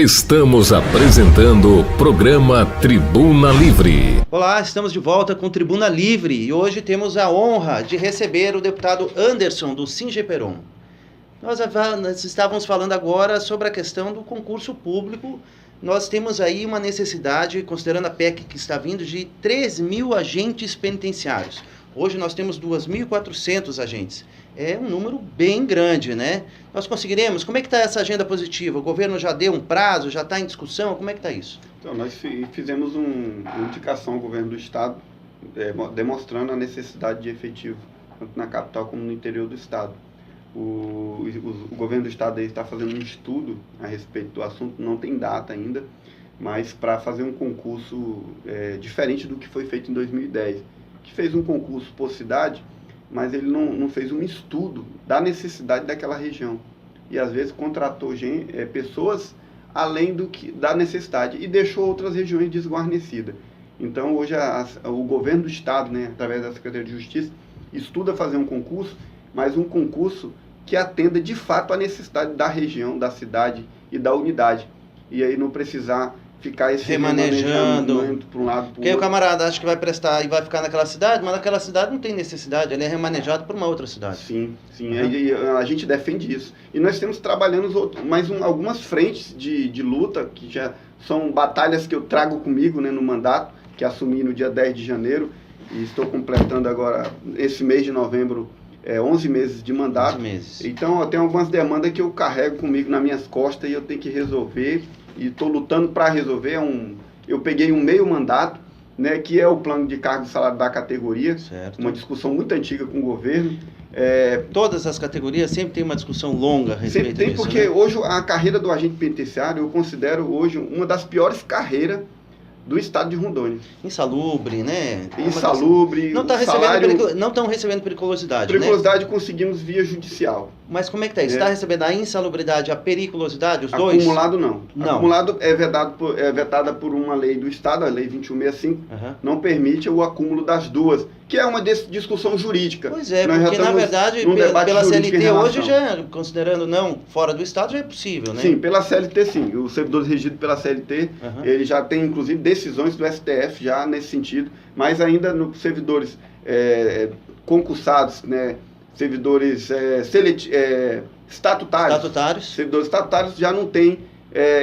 Estamos apresentando o programa Tribuna Livre. Olá, estamos de volta com Tribuna Livre e hoje temos a honra de receber o deputado Anderson do Singeperon. Nós estávamos falando agora sobre a questão do concurso público. Nós temos aí uma necessidade, considerando a PEC que está vindo, de 3.000 agentes penitenciários. Hoje nós temos 2.400 agentes. É um número bem grande, né? Nós conseguiremos? Como é que está essa agenda positiva? O governo já deu um prazo? Já está em discussão? Como é que está isso? Então, nós fizemos uma indicação ao governo do estado, demonstrando a necessidade de efetivo, tanto na capital como no interior do estado. O governo do estado está fazendo um estudo a respeito do assunto, não tem data ainda, mas para fazer um concurso diferente do que foi feito em 2010, que fez um concurso por cidade, mas ele não fez um estudo da necessidade daquela região. E às vezes contratou pessoas além da necessidade e deixou outras regiões desguarnecidas. Então hoje o governo do estado, né, através da Secretaria de Justiça, estuda fazer um concurso, mas um concurso que atenda de fato a necessidade da região, da cidade e da unidade. E aí não precisar ficar esse remanejando para um lado, para o Porque o camarada acha que vai prestar e vai ficar naquela cidade, mas naquela cidade não tem necessidade, ele é remanejado por uma outra cidade. Sim. A gente defende isso. E nós temos trabalhando algumas frentes de luta, que já são batalhas que eu trago comigo, né, no mandato, que assumi no dia 10 de janeiro, e estou completando agora, esse mês de novembro, 11 meses de mandato. 11 meses. Então, eu tenho algumas demandas que eu carrego comigo nas minhas costas e eu tenho que resolver, e estou lutando para resolver. Eu peguei um meio mandato, né, que é o plano de cargo e salário da categoria, certo. Uma discussão muito antiga com o governo. Todas as categorias sempre tem uma discussão longa a respeito sempre tem, disso, porque né? Hoje a carreira do agente penitenciário, eu considero hoje uma das piores carreiras do estado de Rondônia. Insalubre, né? Insalubre, não estão recebendo periculosidade, periculosidade, né? conseguimos via judicial. Mas como é que está isso? Está recebendo a insalubridade, a periculosidade, os dois? Acumulado não. Não. Acumulado é vetada por uma lei do estado, a lei 2165, não permite o acúmulo das duas, que é uma discussão jurídica. Pois é, porque na verdade, pela CLT hoje, já, considerando não fora do estado, já é possível, né? Sim, pela CLT sim. Os servidores regidos pela CLT, ele já tem inclusive decisões do STF já nesse sentido, mas ainda nos servidores concursados, né, servidores estatutários, servidores estatutários já não tem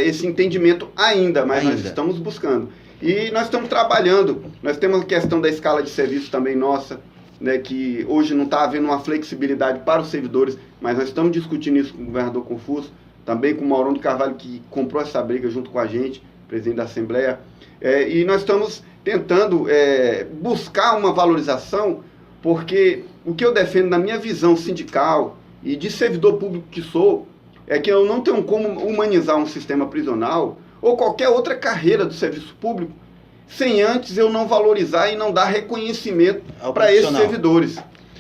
esse entendimento ainda, mas nós estamos buscando. E nós estamos trabalhando, nós temos a questão da escala de serviço também nossa, né, que hoje não está havendo uma flexibilidade para os servidores, mas nós estamos discutindo isso com o governador Confuso, também com o Maurão de Carvalho, que comprou essa briga junto com a gente, presidente da Assembleia, e nós estamos tentando buscar uma valorização, porque o que eu defendo na minha visão sindical e de servidor público que sou, é que eu não tenho como humanizar um sistema prisional ou qualquer outra carreira do serviço público sem antes eu não valorizar e não dar reconhecimento para esses servidores.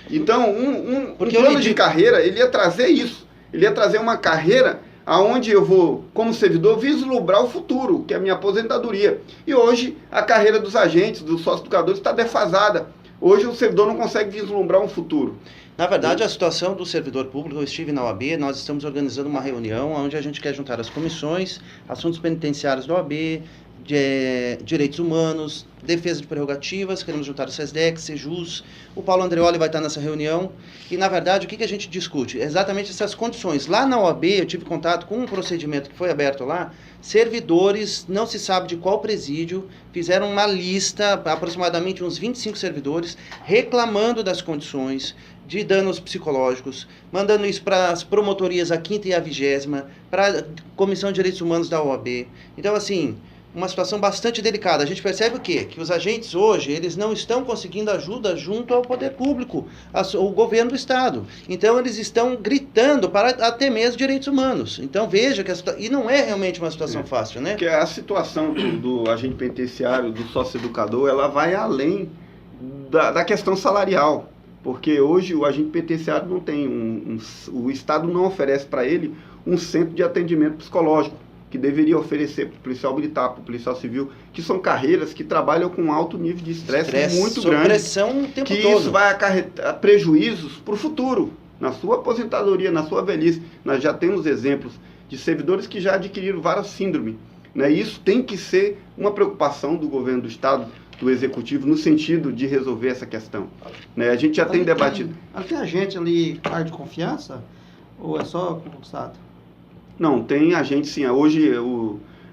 Então, um plano de carreira, ele ia trazer isso. Ele ia trazer uma carreira aonde eu vou, como servidor, vislumbrar o futuro, que é a minha aposentadoria. E hoje, a carreira dos agentes, dos sócio-educadores, está defasada. Hoje, o servidor não consegue vislumbrar um futuro. Na verdade, a situação do servidor público, eu estive na OAB, nós estamos organizando uma reunião onde a gente quer juntar as comissões, assuntos penitenciários da OAB, direitos humanos, defesa de prerrogativas, queremos juntar o SESDEC, Sejus, o Paulo Andreoli vai estar nessa reunião, e na verdade o que a gente discute? Exatamente essas condições. Lá na OAB eu tive contato com um procedimento que foi aberto lá, servidores, não se sabe de qual presídio, fizeram uma lista, aproximadamente uns 25 servidores, reclamando das condições de danos psicológicos, mandando isso para as promotorias, a 5ª e a 20ª, para a Comissão de Direitos Humanos da OAB. Então, assim, uma situação bastante delicada. A gente percebe o quê? Que os agentes hoje, eles não estão conseguindo ajuda junto ao poder público, ao governo do estado. Então, eles estão gritando para até mesmo direitos humanos. Então, veja que e não é realmente uma situação fácil, né? Porque a situação do agente penitenciário, do sócio-educador, ela vai além da questão salarial. Porque hoje o agente penitenciário não tem o Estado não oferece para ele um centro de atendimento psicológico, que deveria oferecer para o policial militar, para o policial civil, que são carreiras que trabalham com alto nível de estresse muito grande. Pressão o tempo todo. Isso vai acarretar prejuízos para o futuro, na sua aposentadoria, na sua velhice. Nós já temos exemplos de servidores que já adquiriram várias síndromes. Né? E isso tem que ser uma preocupação do governo do Estado, do Executivo, no sentido de resolver essa questão. Né? A gente já tem debatido... Tem agente ali, cargo de confiança? Ou é só concursado? Não, tem agente sim. Hoje,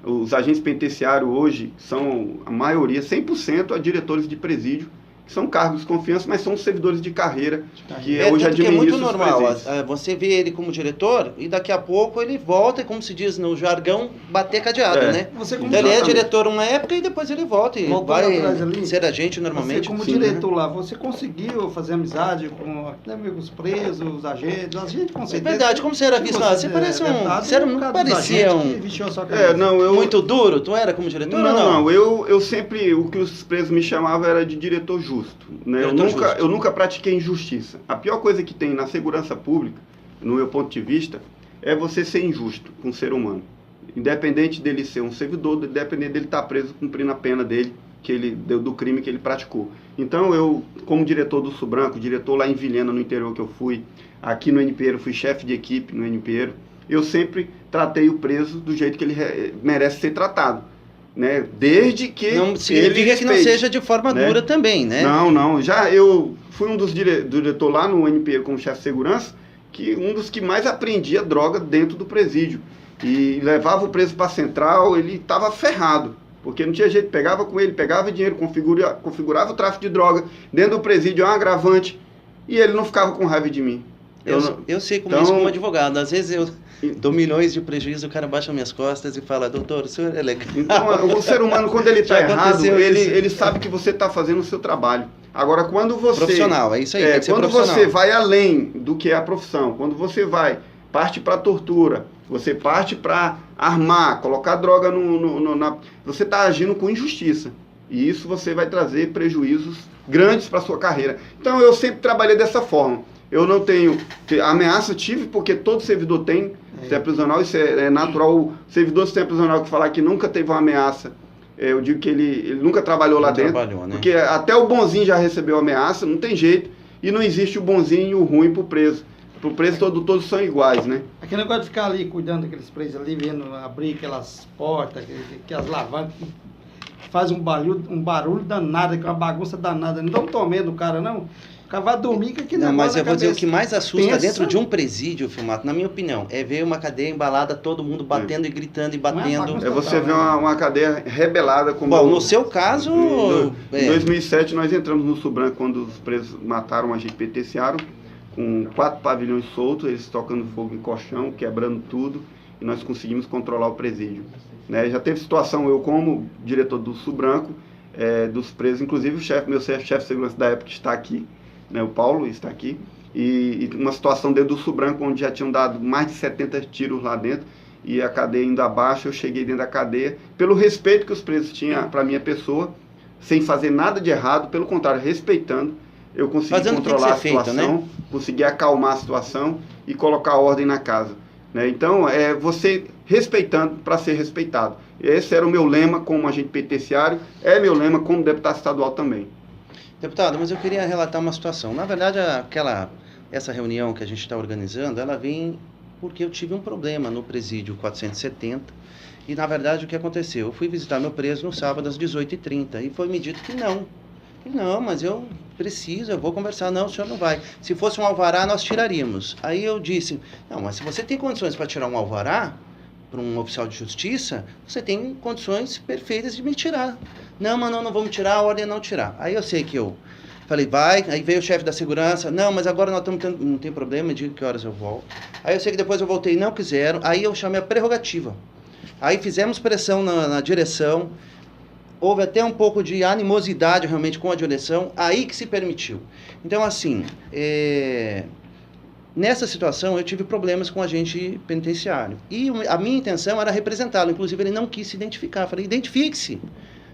os agentes penitenciários hoje são, a maioria, 100% a diretores de presídio, que são cargos de confiança, mas são servidores de carreira, que hoje administram. É muito normal, você vê ele como diretor e daqui a pouco ele volta, e como se diz no jargão, bater cadeado, né? Então ele é diretor uma época e depois ele volta e vai ser agente normalmente. Você como diretor lá, você conseguiu fazer amizade com os presos, os agentes, com certeza. É verdade, como você era visto lá? Você parece parecia muito duro, tu era como diretor ou não? Não, eu sempre, o que os presos me chamavam era de diretor justo. Né? Eu nunca pratiquei injustiça. A pior coisa que tem na segurança pública, no meu ponto de vista, é você ser injusto com o ser humano. Independente dele ser um servidor, independente dele estar preso cumprindo a pena dele, do crime que ele praticou. Então eu, como diretor do Subranco, diretor lá em Vilhena, no interior que eu fui, aqui no NPeiro, fui chefe de equipe no NPeiro, eu sempre tratei o preso do jeito que ele merece ser tratado. Né? Desde que não significa que não seja de forma dura também, né? Não. Já eu fui um dos diretores lá no NPeiro como chefe de segurança, que um dos que mais aprendia droga dentro do presídio. E levava o preso para a central, ele estava ferrado, porque não tinha jeito, pegava com ele, pegava dinheiro, configurava o tráfico de droga dentro do presídio, é um agravante, e ele não ficava com raiva de mim. Eu sei como isso como advogado, às vezes eu dou milhões de prejuízo, o cara baixa minhas costas e fala, doutor, o senhor é legal. Então, o ser humano, quando ele está errado, ele sabe que você está fazendo o seu trabalho. Agora, quando você... Profissional, é isso aí, tem que ser quando profissional. você vai além do que é a profissão, quando você parte para tortura, você parte para armar, colocar droga você está agindo com injustiça. E isso você vai trazer prejuízos grandes para a sua carreira. Então, eu sempre trabalhei dessa forma. Eu não tenho ameaça, tive, porque todo servidor tem sistema prisional, isso é natural. O servidor do sistema prisional que falar que nunca teve uma ameaça, eu digo que ele nunca trabalhou lá dentro, né? Porque até o bonzinho já recebeu ameaça, não tem jeito, e não existe o bonzinho e o ruim pro preso. Pro preso todos são iguais, né? Aquele negócio de ficar ali cuidando daqueles presos ali, vendo abrir aquelas portas, aquelas alavancas, faz um barulho danado, uma bagunça danada, não dá um tormento do cara, não. O cara vai dormir com aquele negócio. Mas eu vou dizer, o que mais assusta dentro de um presídio, Filmato, na minha opinião, é ver uma cadeia embalada, todo mundo batendo e gritando e batendo. É você ver uma cadeia rebelada. Como bom, no seu caso... Em 2007 nós entramos no Subranco quando os presos mataram um agente penitenciário, com 4 pavilhões soltos, eles tocando fogo em colchão, quebrando tudo, e nós conseguimos controlar o presídio. Né? Já teve situação, eu como diretor do Subranco, dos presos, inclusive meu chefe de segurança da época está aqui, né, o Paulo está aqui, e uma situação dentro do Subranco, onde já tinham dado mais de 70 tiros lá dentro, e a cadeia indo abaixo, eu cheguei dentro da cadeia, pelo respeito que os presos tinham para a minha pessoa, sem fazer nada de errado, pelo contrário, respeitando, eu consegui controlar a situação, né? Consegui acalmar a situação e colocar ordem na casa. Né? Então, é você respeitando para ser respeitado. Esse era o meu lema como agente penitenciário, é meu lema como deputado estadual também. Deputado, mas eu queria relatar uma situação. Na verdade, essa reunião que a gente está organizando, ela vem porque eu tive um problema no presídio 470 e, na verdade, o que aconteceu? Eu fui visitar meu preso no sábado às 18h30 e foi me dito que não. Não, mas eu vou conversar. Não, o senhor não vai. Se fosse um alvará, nós tiraríamos. Aí eu disse, não, mas se você tem condições para tirar um alvará para um oficial de justiça, você tem condições perfeitas de me tirar. Não, mas não vamos tirar, a ordem é não tirar. Aí eu sei que eu falei, vai, aí veio o chefe da segurança, não, mas agora nós estamos tendo, não tem problema, me diga que horas eu volto. Aí eu sei que depois eu voltei, não quiseram, aí eu chamei a prerrogativa. Aí fizemos pressão na direção, houve até um pouco de animosidade realmente com a direção, aí que se permitiu. Então, assim, nessa situação eu tive problemas com o agente penitenciário. E a minha intenção era representá-lo, inclusive ele não quis se identificar. Eu falei, identifique-se.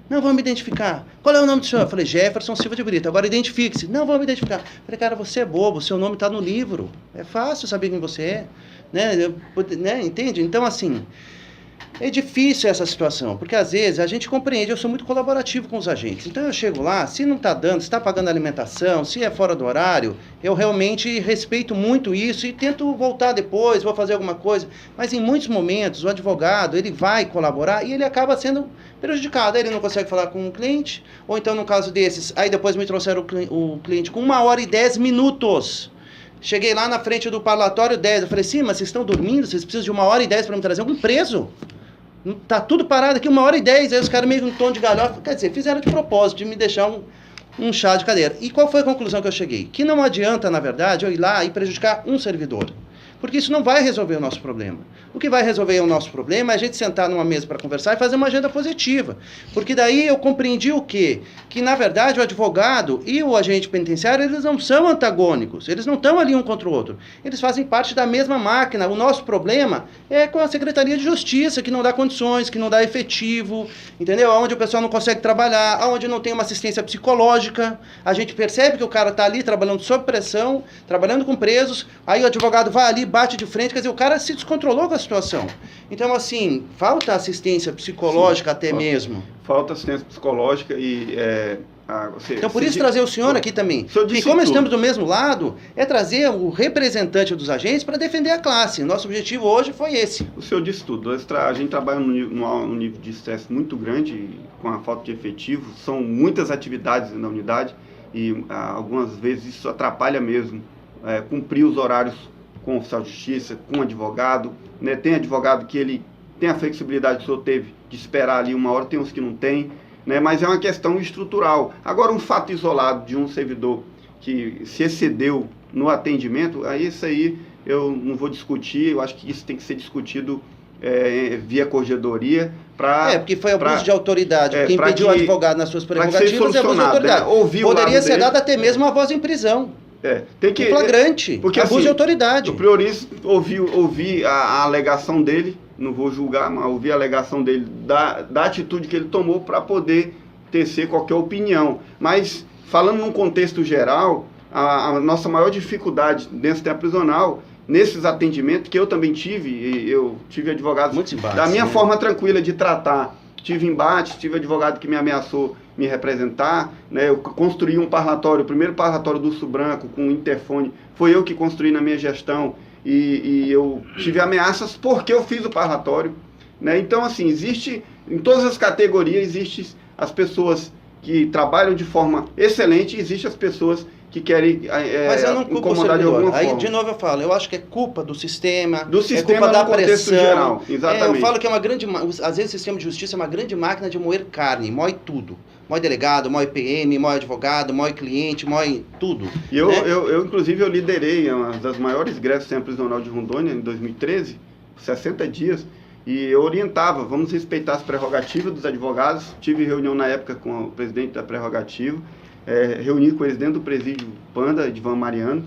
Não, vamos me identificar. Qual é o nome do senhor? Eu falei, Jefferson Silva de Brito. Agora identifique-se. Não, vamos me identificar. Eu falei, cara, você é bobo, seu nome está no livro. É fácil saber quem você é. Né? Entende? Então, assim, É difícil essa situação, porque às vezes a gente compreende, eu sou muito colaborativo com os agentes. Então eu chego lá, se não está dando, se está pagando alimentação, se é fora do horário, eu realmente respeito muito isso e tento voltar depois, vou fazer alguma coisa. Mas em muitos momentos o advogado, ele vai colaborar e ele acaba sendo prejudicado. Ele não consegue falar com o cliente, ou então no caso desses, aí depois me trouxeram o cliente com 1h10. Cheguei lá na frente do parlatório 10, eu falei, sim, mas vocês estão dormindo? Vocês precisam de 1h10 para me trazer algum preso? Tá tudo parado aqui, 1h10, aí os caras meio em tom de galhofa, quer dizer, fizeram de propósito, de me deixar um chá de cadeira. E qual foi a conclusão que eu cheguei? Que não adianta, na verdade, eu ir lá e prejudicar um servidor. Porque isso não vai resolver o nosso problema. O que vai resolver o nosso problema é a gente sentar numa mesa para conversar e fazer uma agenda positiva. Porque daí eu compreendi o quê? Que, na verdade, o advogado e o agente penitenciário, eles não são antagônicos. Eles não estão ali um contra o outro. Eles fazem parte da mesma máquina. O nosso problema é com a Secretaria de Justiça, que não dá condições, que não dá efetivo, entendeu? Onde o pessoal não consegue trabalhar, onde não tem uma assistência psicológica. A gente percebe que o cara está ali trabalhando sob pressão, trabalhando com presos, aí o advogado vai ali, bate de frente, quer dizer, o cara se descontrolou com a situação. Então, assim, falta assistência psicológica. Sim, até mesmo. Falta assistência psicológica e... então, por isso trazer o senhor aqui também. E como estamos do mesmo lado, é trazer o representante dos agentes para defender a classe. Nosso objetivo hoje foi esse. O senhor disse tudo. A gente trabalha num nível de estresse muito grande, com a falta de efetivo. São muitas atividades na unidade e algumas vezes isso atrapalha mesmo cumprir os horários com o oficial de justiça, com o advogado, né? Tem advogado que ele tem a flexibilidade que o senhor teve de esperar ali 1 hora, tem uns que não tem, né? Mas é uma questão estrutural. Agora, um fato isolado de um servidor que se excedeu no atendimento, aí isso aí eu não vou discutir, eu acho que isso tem que ser discutido via corregedoria. Porque foi abuso de autoridade. Quem impediu o advogado nas suas prerrogativas é abuso de autoridade. Poderia ser dado até mesmo uma voz em prisão. Tem que, flagrante, porque abuso de autoridade. Eu priorizo ouvir a alegação dele, não vou julgar, mas ouvir a alegação dele da atitude que ele tomou para poder tecer qualquer opinião. Mas, falando num contexto geral, a nossa maior dificuldade dentro do sistema prisional, nesses atendimentos, que eu também tive, eu tive advogados da minha forma tranquila de tratar, tive embates, tive advogado que me ameaçou me representar, né? Eu construí um parlatório, o primeiro parlatório do Urso Branco com um interfone, foi eu que construí na minha gestão, e eu tive ameaças porque eu fiz o parlatório, né? Então, assim, existe, em todas as categorias, existem as pessoas que trabalham de forma excelente e existem as pessoas que querem mas eu não culpo incomodar de alguma forma. Aí, de novo, eu falo, eu acho que é culpa do sistema, é culpa da pressão. Geral, exatamente. Eu falo que é uma grande... Às vezes o sistema de justiça é uma grande máquina de moer carne, moe tudo. Moe delegado, moe PM, moe advogado, moe cliente, moe tudo. E eu inclusive, eu liderei uma das maiores greves do sistema prisional de Rondônia, em 2013, 60 dias, e eu orientava, vamos respeitar as prerrogativas dos advogados. Tive reunião na época com o presidente da prerrogativa, reuni com eles dentro do presídio Panda, Edvan Mariano,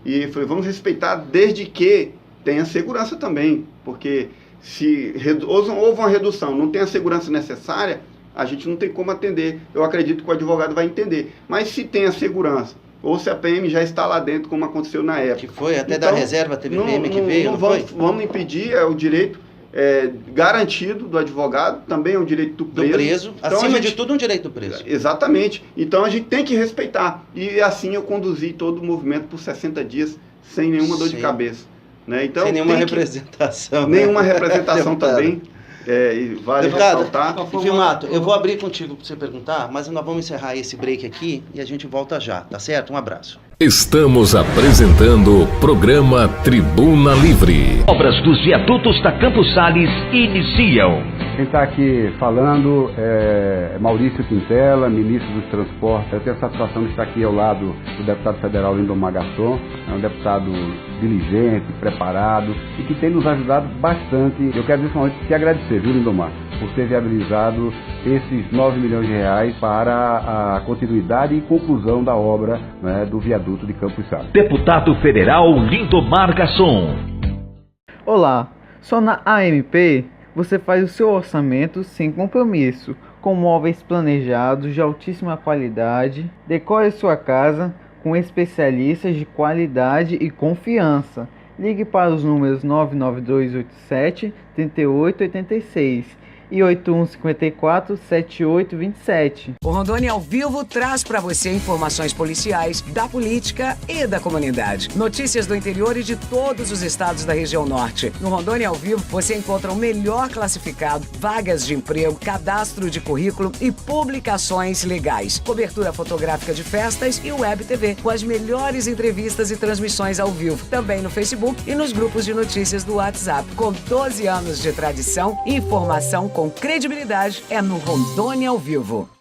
e falei, vamos respeitar desde que tenha segurança também, porque se houve uma redução, não tem a segurança necessária, a gente não tem como atender. Eu acredito que o advogado vai entender, mas se tem a segurança, ou se a PM já está lá dentro, como aconteceu na época. Que foi, até então, da reserva teve PM que veio, não foi? Vamos impedir, é o direito garantido do advogado, também é um direito do preso. Então, acima de tudo, um direito do preso. Exatamente. Então a gente tem que respeitar. E assim eu conduzi todo o movimento por 60 dias, sem nenhuma dor de cabeça. Né? Então, sem nenhuma representação. Nenhuma representação também. Vale ressaltar. Filmato, eu vou abrir contigo para você perguntar, mas nós vamos encerrar esse break aqui e a gente volta já, tá certo? Um abraço. Estamos apresentando o programa Tribuna Livre. Obras dos viadutos da Campos Sales iniciam. Quem está aqui falando é Maurício Quintela, ministro dos Transportes. Eu tenho a satisfação de estar aqui ao lado do deputado federal Lindomar Garçom. É um deputado diligente, preparado e que tem nos ajudado bastante. Eu quero principalmente te agradecer, viu, Lindomar, por ter viabilizado esses 9 milhões de reais para a continuidade e conclusão da obra, né, do viaduto de Campos Sales. Deputado federal Lindomar Garçom. Olá, só na AMP você faz o seu orçamento sem compromisso, com móveis planejados de altíssima qualidade. Decore sua casa com especialistas de qualidade e confiança. Ligue para os números 99287 3886 e 8154-7827. O Rondônia ao Vivo traz para você informações policiais, da política e da comunidade. Notícias do interior e de todos os estados da região norte. No Rondônia ao Vivo você encontra o melhor classificado, vagas de emprego, cadastro de currículo e publicações legais. Cobertura fotográfica de festas e web TV, com as melhores entrevistas e transmissões ao vivo. Também no Facebook e nos grupos de notícias do WhatsApp. Com 12 anos de tradição, informação com credibilidade é no Rondônia ao Vivo.